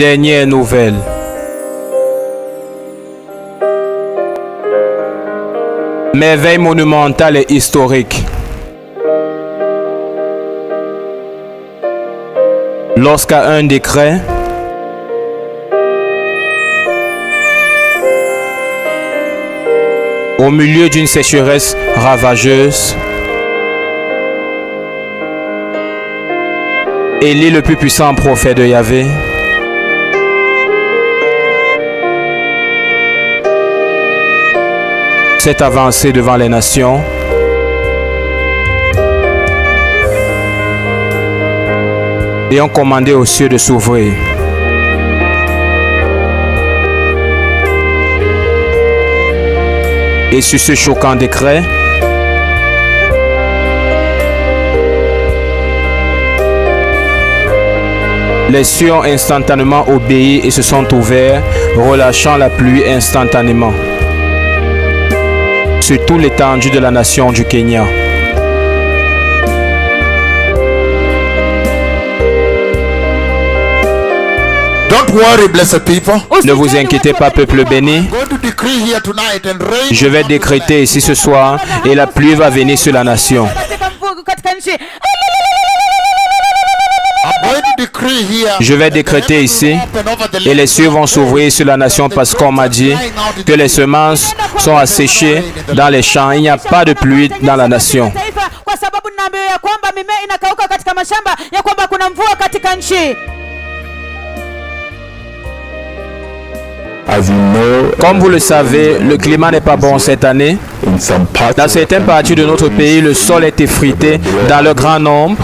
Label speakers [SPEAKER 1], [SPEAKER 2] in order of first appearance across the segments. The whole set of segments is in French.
[SPEAKER 1] Dernière nouvelle. Merveille monumentale et historique. Lorsqu'à un décret, au milieu d'une sécheresse ravageuse, Élie, le plus puissant prophète de Yahvé, s'est avancé devant les nations et ont commandé aux cieux de s'ouvrir. Et sur ce choquant décret, les cieux ont instantanément obéi et se sont ouverts, relâchant la pluie instantanément sur toute l'étendue de la nation du Kenya.
[SPEAKER 2] Don't worry, blessed people.
[SPEAKER 1] Ne vous inquiétez pas, peuple béni.
[SPEAKER 2] I'm going to decree here tonight and rain.
[SPEAKER 1] Je vais décréter ici ce soir et la pluie va venir sur la nation.
[SPEAKER 2] I'm going to decree here.
[SPEAKER 1] Je vais décréter ici et les cieux vont s'ouvrir sur la nation parce qu'on m'a dit que les semences sont asséchées dans les champs. Il n'y a pas de pluie dans la nation. Comme vous le savez, le climat n'est pas bon cette année. Dans certaines parties de notre pays, le sol est effrité dans le grand nombre.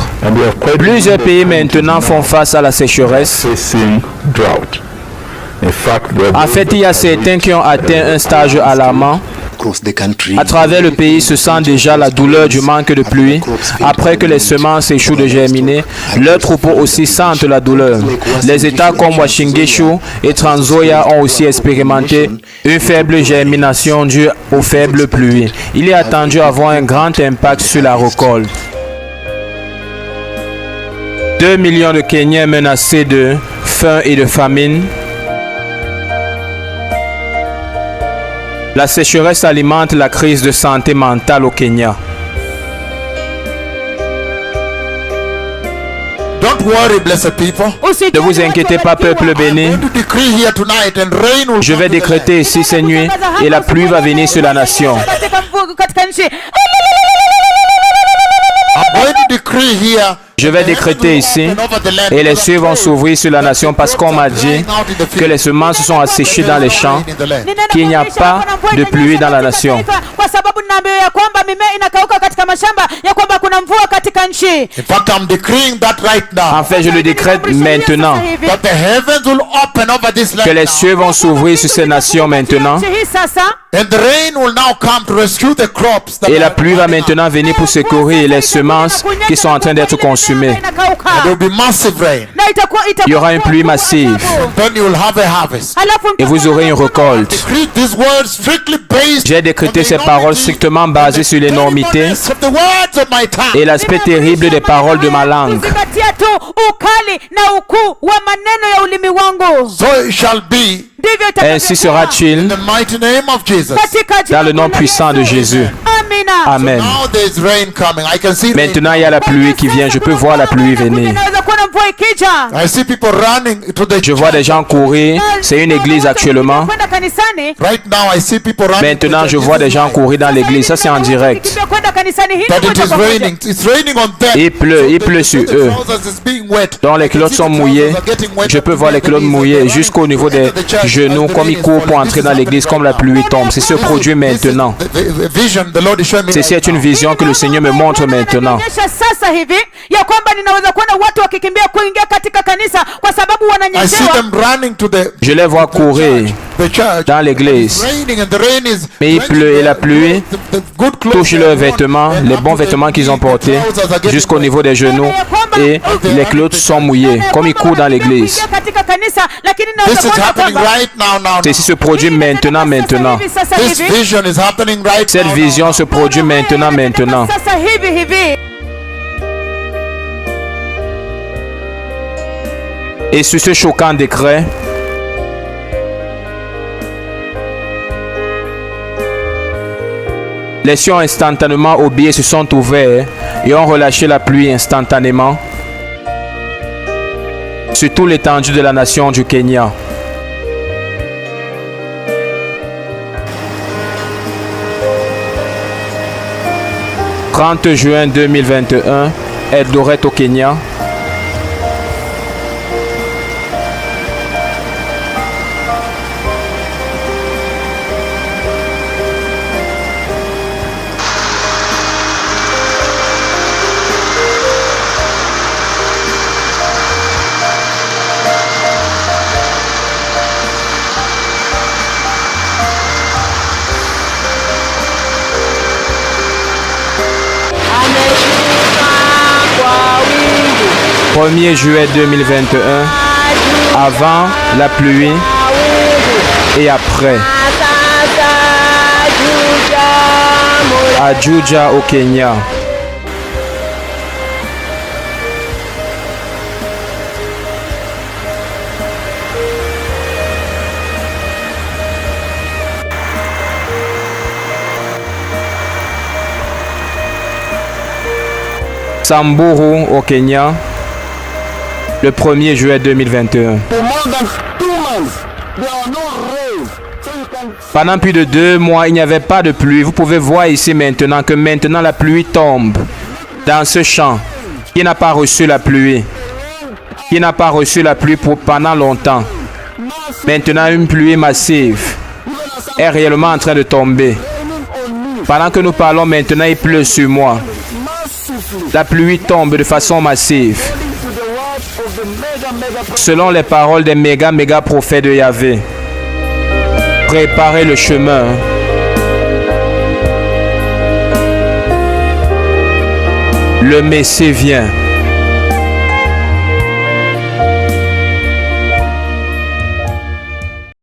[SPEAKER 1] Plusieurs pays maintenant font face à la sécheresse. En fait, il y a certains qui ont atteint un stage alarmant. À travers le pays se sent déjà la douleur du manque de pluie. Après que les semences échouent de germiner, leurs troupeaux aussi sentent la douleur. Les États comme Washingishu et Trans Nzoia ont aussi expérimenté une faible germination due aux faibles pluies. Il est attendu avoir un grand impact sur la récolte. 2 millions de Kenyans menacés de faim et de famine. La sécheresse alimente la crise de santé mentale au Kenya.
[SPEAKER 2] Don't worry, blessed people.
[SPEAKER 1] Ne vous inquiétez pas, peuple béni.
[SPEAKER 2] I'm going to decree here tonight and rain will
[SPEAKER 1] Je vais
[SPEAKER 2] come to the land.
[SPEAKER 1] décréter ici ces nuits et la pluie va venir sur la nation.
[SPEAKER 2] I'm going to decree here.
[SPEAKER 1] Je vais décréter ici et les cieux vont s'ouvrir sur la nation parce qu'on m'a dit que les semences sont asséchées dans les champs, qu'il n'y a pas de pluie dans la nation.
[SPEAKER 2] In fact, I'm decreeing that right now.
[SPEAKER 1] En fait, je le décrète maintenant,
[SPEAKER 2] That the heavens will open over this land
[SPEAKER 1] que les
[SPEAKER 2] now.
[SPEAKER 1] cieux vont s'ouvrir sur ces nations maintenant
[SPEAKER 2] And the rain will now come to rescue the crops. That
[SPEAKER 1] et la
[SPEAKER 2] are
[SPEAKER 1] pluie va
[SPEAKER 2] coming out.
[SPEAKER 1] maintenant venir pour secourir les semences qui sont en train d'être consumées.
[SPEAKER 2] There will be massive rain.
[SPEAKER 1] Il y aura une pluie massive
[SPEAKER 2] Then you will have a harvest.
[SPEAKER 1] et vous aurez une récolte.
[SPEAKER 2] Decree these words strictly based
[SPEAKER 1] J'ai décrété ces paroles strictement basées sur l'énormité
[SPEAKER 2] of the words of my tongue.
[SPEAKER 1] et l'aspect terrible des paroles de ma langue.
[SPEAKER 3] Kuzingatia tu ukali na ukuu wa maneno ya ulimi wangu.
[SPEAKER 2] So it shall be
[SPEAKER 3] Ndivyo
[SPEAKER 1] Ainsi
[SPEAKER 3] itakavyokuwa.
[SPEAKER 2] in
[SPEAKER 1] sera-t-il
[SPEAKER 2] the mighty name of Jesus.
[SPEAKER 3] Katika jina
[SPEAKER 1] dans le nom
[SPEAKER 3] la
[SPEAKER 1] puissant de
[SPEAKER 3] Yesu.
[SPEAKER 1] Jésus.
[SPEAKER 3] Amina.
[SPEAKER 1] Amen.
[SPEAKER 2] Now there is rain coming. I can see rain.
[SPEAKER 1] Maintenant, il y a la pluie qui vient. Je peux voir la pluie venir.
[SPEAKER 3] Naweza kuona mvua ikija.
[SPEAKER 2] I see people running to the
[SPEAKER 1] Je vois des gens courir. C'est une église actuellement.
[SPEAKER 3] Kwenda kanisani.
[SPEAKER 2] Right now I see people running.
[SPEAKER 1] Maintenant, je vois des gens courir dans l'église. Ça, c'est en direct.
[SPEAKER 3] Kimbia kwenda kanisani. Hii
[SPEAKER 2] That
[SPEAKER 3] ni
[SPEAKER 2] it
[SPEAKER 3] moja
[SPEAKER 2] is
[SPEAKER 3] kwa moja.
[SPEAKER 2] raining. It's raining on them.
[SPEAKER 1] Il pleut sur eux.
[SPEAKER 2] Trousers is being wet.
[SPEAKER 1] Donc les culottes sont mouillées. Je peux voir les culottes mouillées jusqu'au niveau des genoux, comme ils courent pour entrer dans l'église, comme la pluie tombe. C'est ce produit maintenant.
[SPEAKER 2] Vision the Lord is showing me.
[SPEAKER 1] Ceci est une vision que le Seigneur me montre maintenant.
[SPEAKER 3] Ananionyesha sasa hivi ya kwamba ninaweza kuona watu wakikimbia kuingia katika kanisa kwa sababu
[SPEAKER 2] I see
[SPEAKER 3] wananyeshewa.
[SPEAKER 2] them running to
[SPEAKER 1] Je les vois courir
[SPEAKER 2] the church.
[SPEAKER 1] dans l'église.
[SPEAKER 2] It's raining and the rain is
[SPEAKER 1] Mais il pleut et la pluie
[SPEAKER 2] the good clothes
[SPEAKER 1] touche leurs vêtements, les bons vêtements qu'ils ont portés, jusqu'au niveau des genoux, et les culottes sont mouillées, comme ils courent dans l'église.
[SPEAKER 3] Kuingia katika kanisa, lakini
[SPEAKER 2] This
[SPEAKER 3] naweza
[SPEAKER 2] is
[SPEAKER 3] kuona
[SPEAKER 2] happening
[SPEAKER 3] kwamba
[SPEAKER 2] right now.
[SPEAKER 1] Ceci se produit maintenant.
[SPEAKER 3] sasa
[SPEAKER 2] This
[SPEAKER 3] hivi
[SPEAKER 2] vision is happening right
[SPEAKER 1] Cette
[SPEAKER 2] now.
[SPEAKER 1] vision se produit maintenant.
[SPEAKER 3] sasa hivi.
[SPEAKER 1] Et sur ce choquant décret, les cieux ont instantanément obéi, se sont ouverts et ont relâché la pluie instantanément sur toute l'étendue de la nation du Kenya. « 30 juin 2021, Eldoret au Kenya. « 1er juillet 2021, avant la pluie et après. À Juja au Kenya. Samburu au Kenya. Le 1er juillet 2021. Pendant plus de 2 mois, il n'y avait pas de pluie. Vous pouvez voir ici maintenant que maintenant la pluie tombe dans ce champ. Qui n'a pas reçu la pluie? Qui n'a pas reçu la pluie pendant longtemps? Maintenant, une pluie massive est réellement en train de tomber. Pendant que nous parlons maintenant, il pleut sur moi. La pluie tombe de façon massive. Selon les paroles des méga prophètes de Yahvé. Préparez le chemin. Le Messie vient.